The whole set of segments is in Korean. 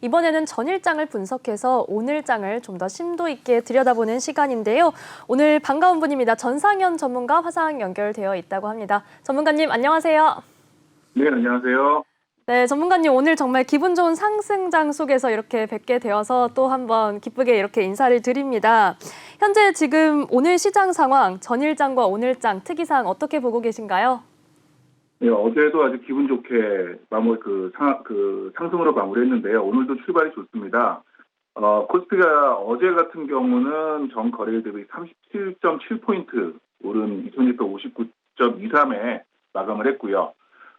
이번에는 전일장을 분석해서 오늘장을 좀 더 심도 있게 들여다보는 시간인데요. 오늘 반가운 분입니다. 전상현 전문가 화상 연결되어 있다고 합니다. 전문가님 안녕하세요. 네, 안녕하세요. 네, 전문가님 오늘 정말 기분 좋은 상승장 속에서 이렇게 뵙게 되어서 또 한번 기쁘게 이렇게 인사를 드립니다. 현재 지금 오늘 시장 상황, 전일장과 오늘장 특이사항 어떻게 보고 계신가요? 네, 어제도 아주 기분 좋게 상승으로 마무리했는데요. 오늘도 출발이 좋습니다. 코스피가 어제 같은 경우는 전 거래일 대비 37.7포인트 오른 2659.23에 마감을 했고요.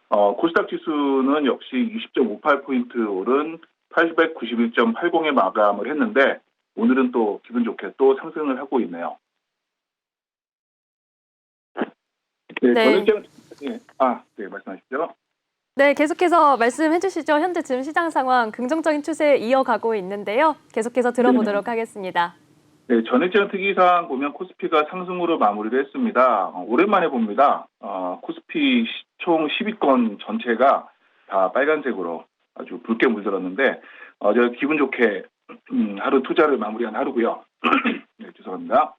코스닥 지수는 역시 20.58포인트 오른 891.80에 마감을 했는데 오늘은 또 기분 좋게 또 상승을 하고 있네요. 네, 네. 네, 말씀하시죠. 네, 계속해서 말씀해 주시죠. 현재 지금 시장 상황 긍정적인 추세 이어가고 있는데요. 계속해서 들어보도록 하겠습니다. 네, 전일장 특이사항 보면 코스피가 상승으로 마무리를 했습니다. 오랜만에 봅니다. 코스피 총 10위권 전체가 다 빨간색으로 아주 붉게 물들었는데 어제 기분 좋게 하루 투자를 마무리한 하루고요. 네, 죄송합니다.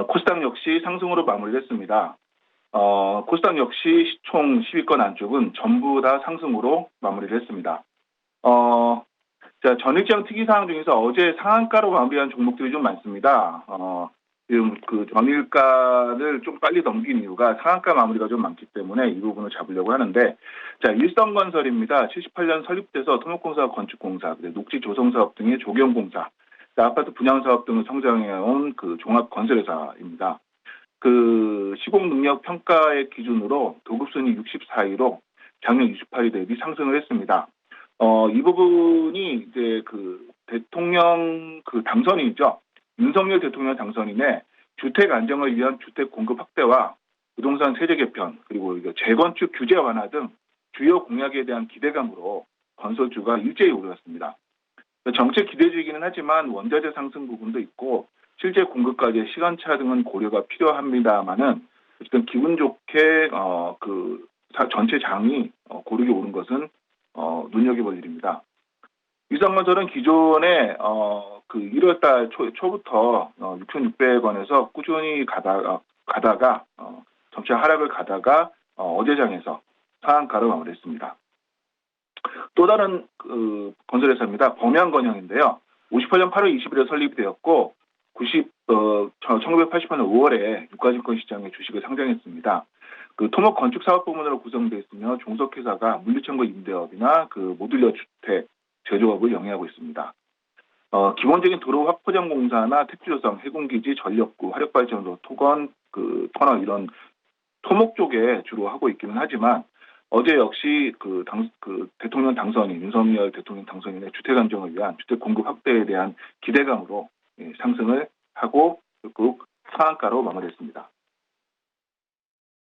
코스닥 역시 상승으로 마무리했습니다. 코스닥 역시 총 10위권 안쪽은 전부 다 상승으로 마무리를 했습니다. 자, 전일장 특이사항 중에서 어제 상한가로 마무리한 종목들이 좀 많습니다. 지금 그 전일가를 좀 빨리 넘긴 이유가 상한가 마무리가 좀 많기 때문에 이 부분을 잡으려고 하는데, 자, 일성건설입니다. 78년 설립돼서 토목공사, 건축공사, 녹지조성사업 등의 조경공사, 아파트 분양사업 등을 성장해온 그 종합건설회사입니다. 그 시공능력 평가의 기준으로 도급순위 64위로 작년 28위 대비 상승을 했습니다. 이 부분이 이제 그 대통령 그 당선인이죠. 윤석열 대통령 당선인의 주택 안정을 위한 주택 공급 확대와 부동산 세제 개편 그리고 재건축 규제 완화 등 주요 공약에 대한 기대감으로 건설주가 일제히 오르었습니다. 정책 기대주이기는 하지만 원자재 상승 부분도 있고 실제 공급까지의 시간차 등은 고려가 필요합니다만은 어쨌든 기분 좋게 전체 장이 고르게 오른 것은 눈여겨볼 일입니다. 일성건설은 기존에 1월달 초부터 6,600원에서 꾸준히 가다가 점차 하락을 가다가 어제장에서 상한가로 마무리했습니다. 또 다른 건설회사입니다. 범양건영인데요. 58년 8월 20일에 설립이 되었고 1988년 5월에 유가증권 시장에 주식을 상장했습니다. 그 토목 건축 사업 부문으로 구성되어 있으며 종속회사가 물류청구 임대업이나 그 모듈러 주택 제조업을 영위하고 있습니다. 기본적인 도로 확포장 공사나 택지조성, 해군기지, 전력구, 화력발전소, 토건, 터널 이런 토목 쪽에 주로 하고 있기는 하지만 어제 역시 대통령 당선인 윤석열 대통령 당선인의 주택 안정을 위한 주택 공급 확대에 대한 기대감으로 상승을 하고 결국 상한가로 마무리했습니다.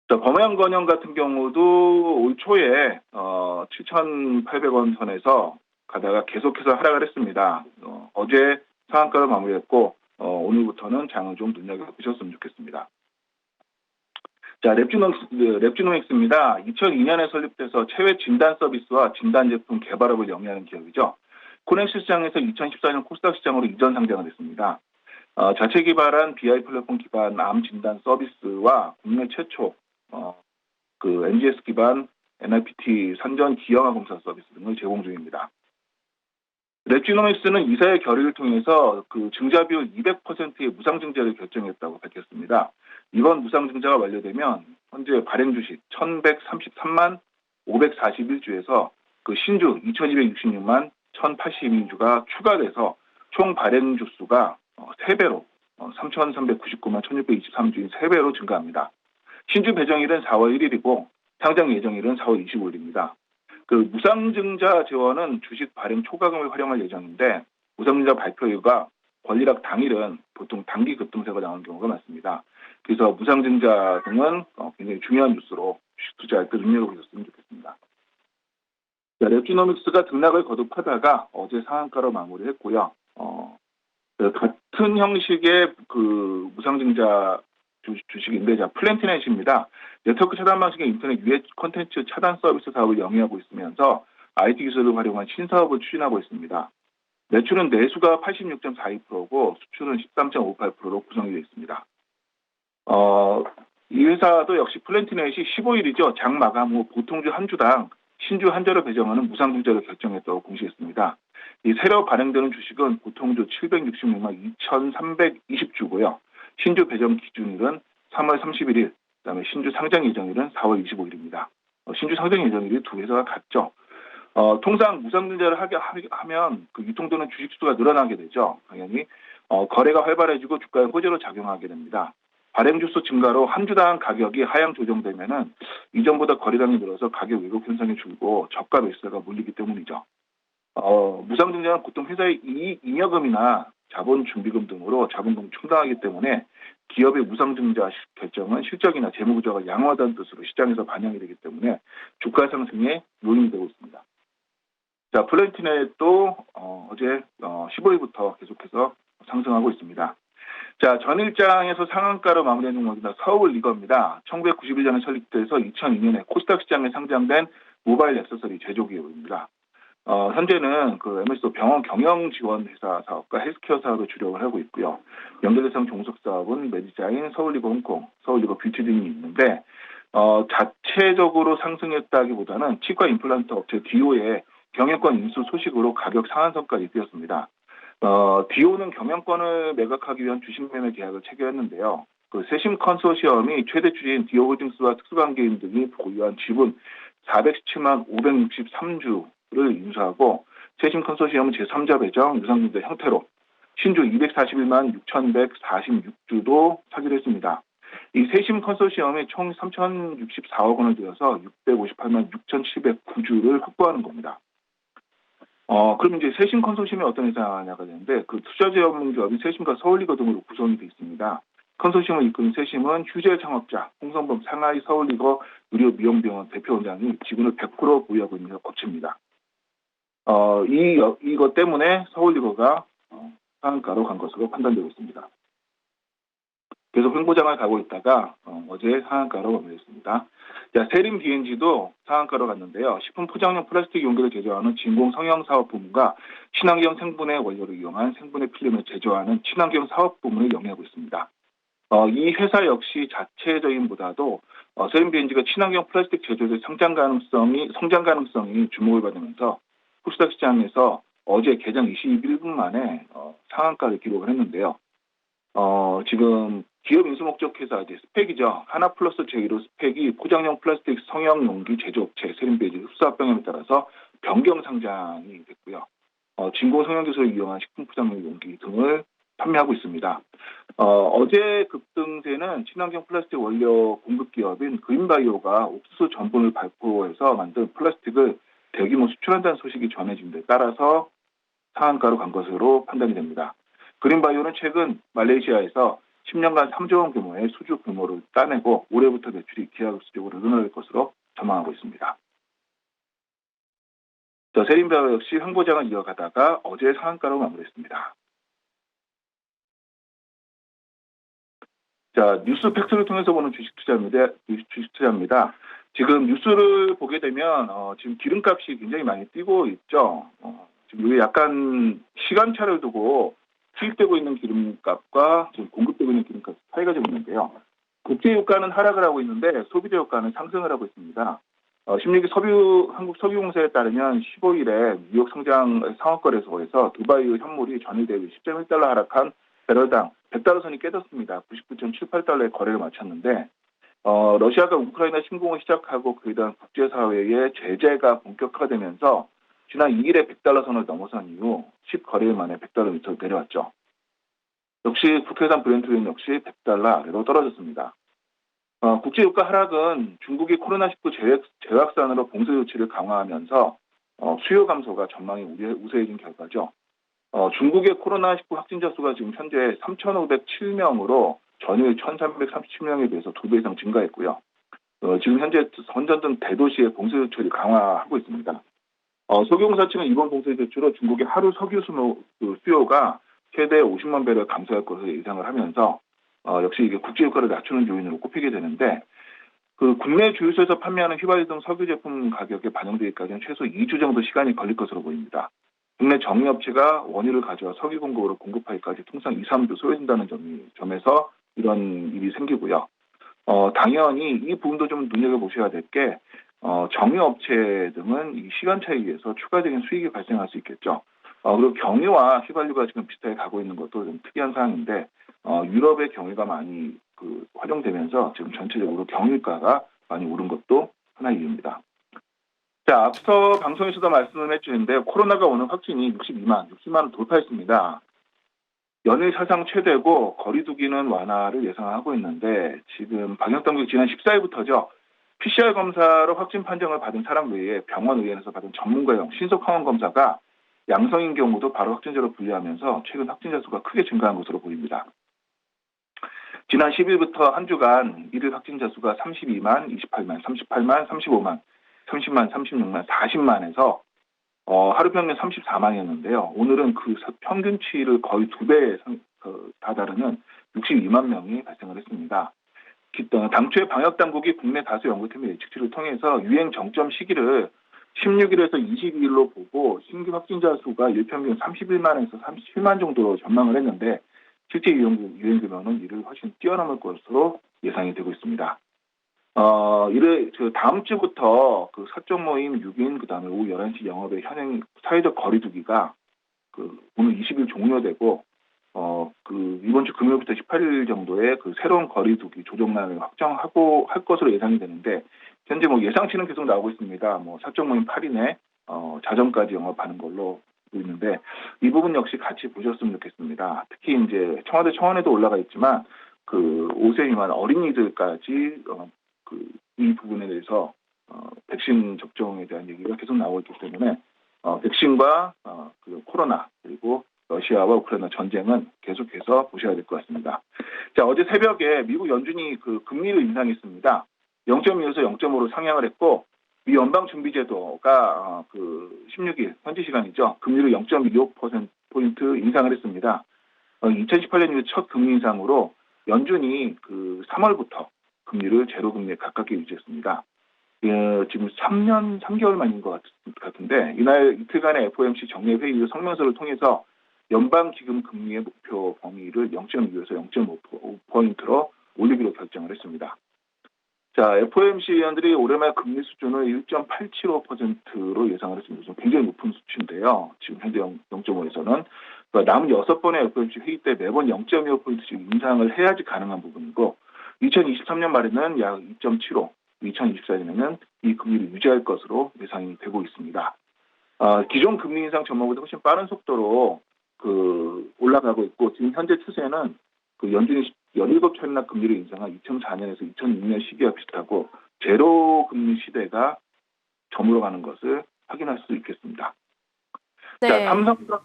범양건영 같은 경우도 올 초에 7,800원 선에서 가다가 계속해서 하락을 했습니다. 어제 상한가로 마무리했고 오늘부터는 장을 좀 눈여겨보셨으면 좋겠습니다. 자, 랩지노믹스입니다. 2002년에 설립돼서 체외 진단 서비스와 진단 제품 개발업을 영위하는 기업이죠. 코넥스 시장에서 2014년 코스닥 시장으로 이전 상장을 했습니다. 자체 개발한 BI 플랫폼 기반 암 진단 서비스와 국내 최초 NGS 기반 NIPT 산전 기형아 검사 서비스 등을 제공 중입니다. 랩지노믹스는 이사의 결의를 통해서 그 증자 비율 200%의 무상증자를 결정했다고 밝혔습니다. 이번 무상증자가 완료되면 현재 발행 주식 1,133만 541주에서 그 신주 2,266만 1,082주가 추가돼서 총 발행 주수가 3배로 3,399만 1,623주인 3배로 증가합니다. 신주 배정일은 4월 1일이고 상장 예정일은 4월 25일입니다. 그 무상증자 재원은 주식 발행 초과금을 활용할 예정인데 무상증자 발표일과 권리락 당일은 보통 단기 급등세가 나오는 경우가 많습니다. 그래서 무상증자 등은 굉장히 중요한 뉴스로 주식 투자할 때 눈여겨보셨으면 좋겠습니다. 랩지노믹스가 등락을 거듭하다가 어제 상한가로 마무리했고요. 같은 형식의 그 무상증자 주식인데 플랜티넷입니다. 네트워크 차단 방식의 인터넷 유해 콘텐츠 차단 서비스 사업을 영위하고 있으면서 IT 기술을 활용한 신사업을 추진하고 있습니다. 매출은 내수가 86.42%고 수출은 13.58%로 구성이 되어 있습니다. 이 회사도 역시 플랜티넷이 15일이죠. 장 마감 후 보통주 한 주당 신주 한 자를 배정하는 무상증자를 결정했다고 공시했습니다. 이 새로 발행되는 주식은 보통주 766만 2,320주고요. 신주 배정 기준일은 3월 31일, 그다음에 신주 상장 예정일은 4월 25일입니다. 신주 상장 예정일이 두 회사가 같죠. 통상 무상증자를 하면 그 유통되는 주식 수가 늘어나게 되죠. 당연히 거래가 활발해지고 주가에 호재로 작용하게 됩니다. 발행 주수 증가로 한 주당 가격이 하향 조정되면은 이전보다 거래량이 늘어서 가격 왜곡 현상이 줄고 저가 매수세가 몰리기 때문이죠. 무상증자는 보통 회사의 이익 잉여금이나 자본 준비금 등으로 자본금을 충당하기 때문에 기업의 무상증자 결정은 실적이나 재무구조가 양호하다는 뜻으로 시장에서 반영이 되기 때문에 주가 상승에 요인이 되고 있습니다. 자, 플랜티넷도 어제 15일부터 계속해서 상승하고 있습니다. 자, 전일장에서 상한가로 마무리한 종목입니다. 서울리거입니다. 1991년에 설립돼서 2002년에 코스닥 시장에 상장된 모바일 액세서리 제조 기업입니다. 현재는 그 MSO 병원 경영 지원 회사 사업과 헬스케어 사업에 주력을 하고 있고요. 연계 대상 종속 사업은 메디자인, 서울리거 홍콩, 서울리거 뷰티 등이 있는데 자체적으로 상승했다기보다는 치과 임플란트 업체 디오의 경영권 인수 소식으로 가격 상한선까지 뛰었습니다. 디오는 경영권을 매각하기 위한 주식 매매 계약을 체결했는데요. 그 세심 컨소시엄이 최대 주주인 디오홀딩스와 특수관계인 등이 보유한 지분 417만 563주를 인수하고 세심 컨소시엄은 제3자 배정 유상증자 형태로 신주 241만 6,146주도 사기로 했습니다. 이 세심 컨소시엄이 총 3,064억 원을 들여서 658만 6,709주를 확보하는 겁니다. 그럼 이제 세심 컨소시엄이 어떤 회사냐가 되는데 그 투자 전문 기업이 세심과 서울리거 등으로 구성이 되어 있습니다. 컨소시엄을 이끄는 세심은 휴재 창업자 홍성범 상하이 서울리거 의료미용병원 대표원장이 지분을 100% 보유하고 있는 업체입니다. 이것 때문에 서울리거가 상한가로 간 것으로 판단되고 있습니다. 계속 횡보장을 가고 있다가 어제 상한가로 마무리했습니다. 자, 세림 BNG도 상한가로 갔는데요. 식품 포장용 플라스틱 용기를 제조하는 진공 성형 사업 부문과 친환경 생분해 원료를 이용한 생분해 필름을 제조하는 친환경 사업 부문을 영위하고 있습니다. 이 회사 역시 자체적인보다도 세림 BNG가 친환경 플라스틱 제조의 성장 가능성이 주목을 받으면서 코스닥 시장에서 어제 개장 21분 만에 상한가를 기록을 했는데요. 지금 기업 인수 목적 회사 스펙이죠. 하나플러스 제1호 스펙이 포장용 플라스틱 성형 용기 제조업체 세림베이지 흡수합병에 따라서 변경 상장이 됐고요. 진공 성형 기술을 이용한 식품 포장용 용기 등을 판매하고 있습니다. 어제 급등세는 친환경 플라스틱 원료 공급 기업인 그린바이오가 옥수수 전분을 발포해서 만든 플라스틱을 대규모 수출한다는 소식이 전해진 데 따라서 상한가로 간 것으로 판단이 됩니다. 그린바이오는 최근 말레이시아에서 10년간 3조 원 규모의 수주 규모를 따내고 올해부터 매출이 기하급수적으로 늘어날 것으로 전망하고 있습니다. 세림바이오 역시 횡보장을 이어가다가 어제 상한가로 마무리했습니다. 자, 뉴스 팩트를 통해서 보는 주식 투자입니다. 지금 뉴스를 보게 되면 지금 기름값이 굉장히 많이 뛰고 있죠. 지금 이게 약간 시간차를 두고 수입되고 있는 기름값과 지금 공급되고 있는 기름값 차이가 좀 있는데요. 국제유가는 하락을 하고 있는데 소비자 유가는 상승을 하고 있습니다. 16일 한국석유공사에 따르면 15일에 뉴욕 상장 상업거래소에서 두바이 현물이 전일 대비 10.1달러 하락한 배럴당 100달러 선이 깨졌습니다. 99.78달러의 거래를 마쳤는데 러시아가 우크라이나 침공을 시작하고 그에 대한 국제사회의 제재가 본격화되면서 지난 2일에 100달러 선을 넘어선 이후 10거래일 만에 100달러 밑으로 내려왔죠. 역시 국내산 브렌트유는 역시 100달러 아래로 떨어졌습니다. 국제유가 하락은 중국이 코로나19 재확산으로 봉쇄 조치를 강화하면서 수요 감소가 전망이 우세해진 결과죠. 중국의 코로나19 확진자 수가 지금 현재 3,507명으로 전일 1,337명에 비해서 2배 이상 증가했고요. 지금 현재 선전 등 대도시의 봉쇄 조치를 강화하고 있습니다. 석유공사 측은 이번 봉쇄 조치로 중국의 하루 석유 수요가 최대 50만 배를 감소할 것으로 예상을 하면서 역시 이게 국제유가를 낮추는 요인으로 꼽히게 되는데 그 국내 주유소에서 판매하는 휘발유 등 석유 제품 가격에 반영되기까지는 최소 2주 정도 시간이 걸릴 것으로 보입니다. 국내 정유업체가 원유를 가져와 석유 공급으로 공급하기까지 통상 2, 3주 소요된다는 점에서 이런 일이 생기고요. 당연히 이 부분도 좀 눈여겨보셔야 될 게, 정유업체 등은 이 시간 차이에 의해서 추가적인 수익이 발생할 수 있겠죠. 그리고 경유와 휘발유가 지금 비슷하게 가고 있는 것도 좀 특이한 사항인데, 유럽의 경유가 많이 활용되면서 지금 전체적으로 경유가가 많이 오른 것도 하나의 이유입니다. 자, 앞서 방송에서도 말씀을 해주는데 코로나가 오는 확진이 60만을 돌파했습니다. 연일 사상 최대고 거리두기는 완화를 예상하고 있는데 지금 방역당국이 지난 14일부터죠. PCR 검사로 확진 판정을 받은 사람 외에 병원 의원에서 받은 전문가용 신속 항원 검사가 양성인 경우도 바로 확진자로 분류하면서 최근 확진자 수가 크게 증가한 것으로 보입니다. 지난 10일부터 한 주간 일일 확진자 수가 32만, 28만, 38만, 35만, 30만, 36만, 40만에서 하루 평균 34만이었는데요. 오늘은 그 평균치를 거의 2배에 다다르는 62만 명이 발생을 했습니다. 당초에 방역당국이 국내 다수 연구팀의 예측치를 통해서 유행 정점 시기를 16일에서 22일로 보고 신규 확진자 수가 일평균 31만에서 37만 정도로 전망을 했는데 실제 유행 규모는 이를 훨씬 뛰어넘을 것으로 예상이 되고 있습니다. 다음 주부터 그 사적 모임 6인, 그 다음에 오후 11시 영업의 현행 사회적 거리두기가 오늘 20일 종료되고, 이번 주 금요일부터 18일 정도에 그 새로운 거리두기 조정란을 확정하고 할 것으로 예상이 되는데, 현재 예상치는 계속 나오고 있습니다. 사적 모임 8인에, 자정까지 영업하는 걸로 보고 있는데, 이 부분 역시 같이 보셨으면 좋겠습니다. 특히 이제 청와대 청원에도 올라가 있지만, 5세 미만 어린이들까지, 이 부분에 대해서 백신 접종에 대한 얘기가 계속 나오고 있기 때문에 백신과 코로나 그리고 러시아와 우크라이나 전쟁은 계속해서 보셔야 될 것 같습니다. 자, 어제 새벽에 미국 연준이 금리를 인상했습니다. 0.2에서 0.5로 상향을 했고 미 연방준비제도가 16일 현지 시간이죠. 금리를 0.25%포인트 인상을 했습니다. 2018년 이후 첫 금리 인상으로 연준이 3월부터 금리를 제로 금리에 가깝게 유지했습니다. 지금 3년 3개월 만인 것 같은데 이틀간의 FOMC 정례 회의 성명서를 통해서 연방 기금 금리의 목표 범위를 0.2에서 0.5포인트로 올리기로 결정을 했습니다. 자, FOMC 위원들이 올해말 금리 수준을 1.875%로 예상을 했습니다. 굉장히 높은 수치인데요. 지금 현재 0.5에서는 남은 6번의 FOMC 회의 때 매번 0.25포인트씩 인상을 해야지 가능한 부분이고 2023년 말에는 약 2.75, 2024년에는 이 금리를 유지할 것으로 예상이 되고 있습니다. 기존 금리 인상 전망보다 훨씬 빠른 속도로 올라가고 있고 지금 현재 추세는 연준이 17차례나 금리를 인상한 2004년에서 2006년 시기와 비슷하고 제로 금리 시대가 저물어가는 것을 확인할 수 있겠습니다. 네. 자, 삼성전자.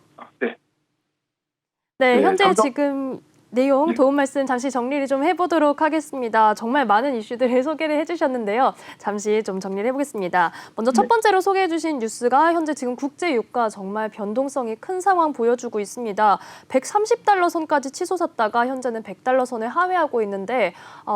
네, 현재 지금 내용 도움 말씀 잠시 정리를 좀 해보도록 하겠습니다. 정말 많은 이슈들을 소개를 해주셨는데요. 잠시 좀 정리를 해보겠습니다. 먼저 첫 번째로 소개해주신 뉴스가 현재 지금 국제 유가 정말 변동성이 큰 상황 보여주고 있습니다. 130달러 선까지 치솟았다가 현재는 100달러 선을 하회하고 있는데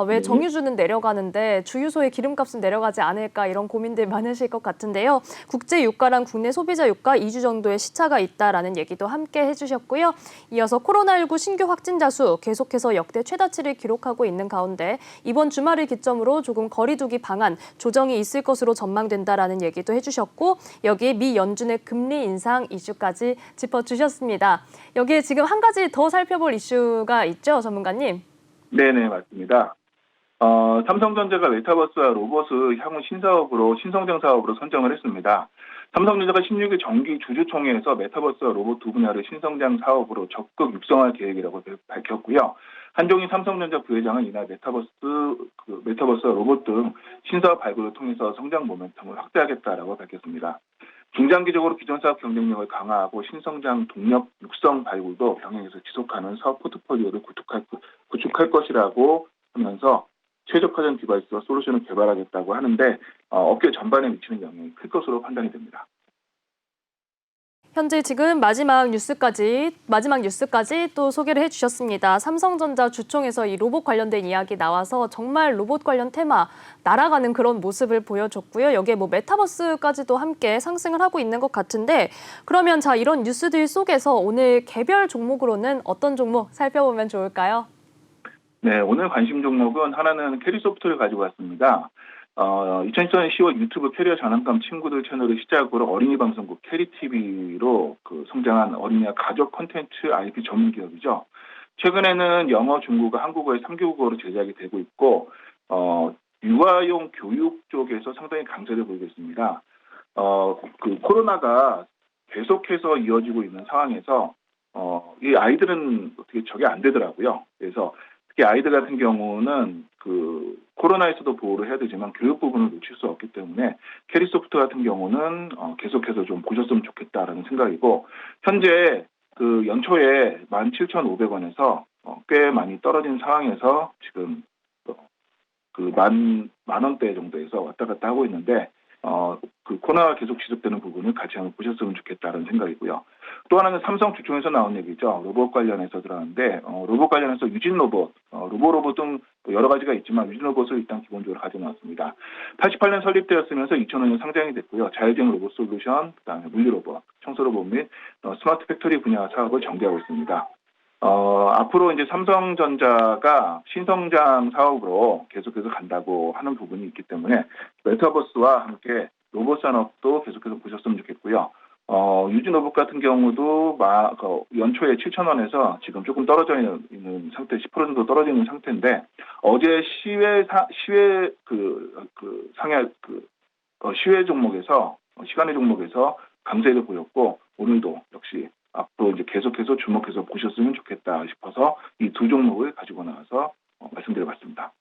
왜 정유주는 내려가는데 주유소의 기름값은 내려가지 않을까 이런 고민들 많으실 것 같은데요. 국제 유가랑 국내 소비자 유가 2주 정도의 시차가 있다라는 얘기도 함께 해주셨고요. 이어서 코로나19 신규 확진자 수 계속해서 역대 최다치를 기록하고 있는 가운데 이번 주말을 기점으로 조금 거리두기 방안 조정이 있을 것으로 전망된다라는 얘기도 해주셨고 여기에 미 연준의 금리 인상 이슈까지 짚어주셨습니다. 여기에 지금 한 가지 더 살펴볼 이슈가 있죠, 전문가님? 네네, 맞습니다. 삼성전자가 메타버스와 로봇을 향후 신성장 사업으로 선정을 했습니다. 삼성전자가 16일 정기 주주총회에서 메타버스와 로봇 두 분야를 신성장 사업으로 적극 육성할 계획이라고 밝혔고요. 한종인 삼성전자 부회장은 이날 메타버스와 로봇 등 신사업 발굴을 통해서 성장 모멘텀을 확대하겠다라고 밝혔습니다. 중장기적으로 기존 사업 경쟁력을 강화하고 신성장 동력 육성 발굴도 병행해서 지속하는 사업 포트폴리오를 구축할 것이라고 하면서 최적화된 디바이스와 솔루션을 개발하겠다고 하는데 업계 전반에 미치는 영향이 클 것으로 판단이 됩니다. 현재 지금 마지막 뉴스까지 또 소개를 해주셨습니다. 삼성전자 주총에서 이 로봇 관련된 이야기 나와서 정말 로봇 관련 테마 날아가는 그런 모습을 보여줬고요. 여기에 뭐 메타버스까지도 함께 상승을 하고 있는 것 같은데 그러면 자 이런 뉴스들 속에서 오늘 개별 종목으로는 어떤 종목 살펴보면 좋을까요? 네, 오늘 관심 종목은 하나는 캐리소프트를 가지고 왔습니다. 2014년 10월 유튜브 캐리어 장난감 친구들 채널을 시작으로 어린이 방송국 캐리TV로 성장한 어린이와 가족 콘텐츠 IP 전문 기업이죠. 최근에는 영어, 중국어, 한국어의 3개국어로 제작이 되고 있고, 유아용 교육 쪽에서 상당히 강세를 보이고 있습니다. 코로나가 계속해서 이어지고 있는 상황에서, 이 아이들은 어떻게 적이 안 되더라고요. 그래서 특히 아이들 같은 경우는 코로나에서도 보호를 해야 되지만 교육 부분을 놓칠 수 없기 때문에 캐리소프트 같은 경우는 계속해서 좀 보셨으면 좋겠다라는 생각이고 현재 연초에 17,500원에서 꽤 많이 떨어진 상황에서 지금 만 원대 정도에서 왔다 갔다 하고 있는데 코로나가 계속 지속되는 부분을 같이 한번 보셨으면 좋겠다는 생각이고요. 또 하나는 삼성 주총에서 나온 얘기죠. 로봇 관련해서 들어가는데 로봇 관련해서 유진 로봇, 로봇은 여러 가지가 있지만 유진 로봇을 일단 기본적으로 가져놨습니다. 88년 설립되었으면서 2005년 상장이 됐고요. 자율주행 로봇 솔루션, 그다음에 물리 로봇, 청소 로봇 및 스마트 팩토리 분야 사업을 전개하고 있습니다. 앞으로 이제 삼성전자가 신성장 사업으로 계속해서 간다고 하는 부분이 있기 때문에 메타버스와 함께 로봇 산업도 계속해서 보셨으면 좋겠고요. 유진 로봇 같은 경우도 연초에 7,000원에서 지금 조금 떨어져 있는 상태, 10% 정도 떨어져 있는 상태인데 어제 시외 종목에서 시간의 종목에서 강세를 보였고 오늘도 역시 앞으로 이제 계속해서 주목해서 보셨으면 좋겠다 싶어서 이 두 종목을 가지고 나와서 말씀드려봤습니다.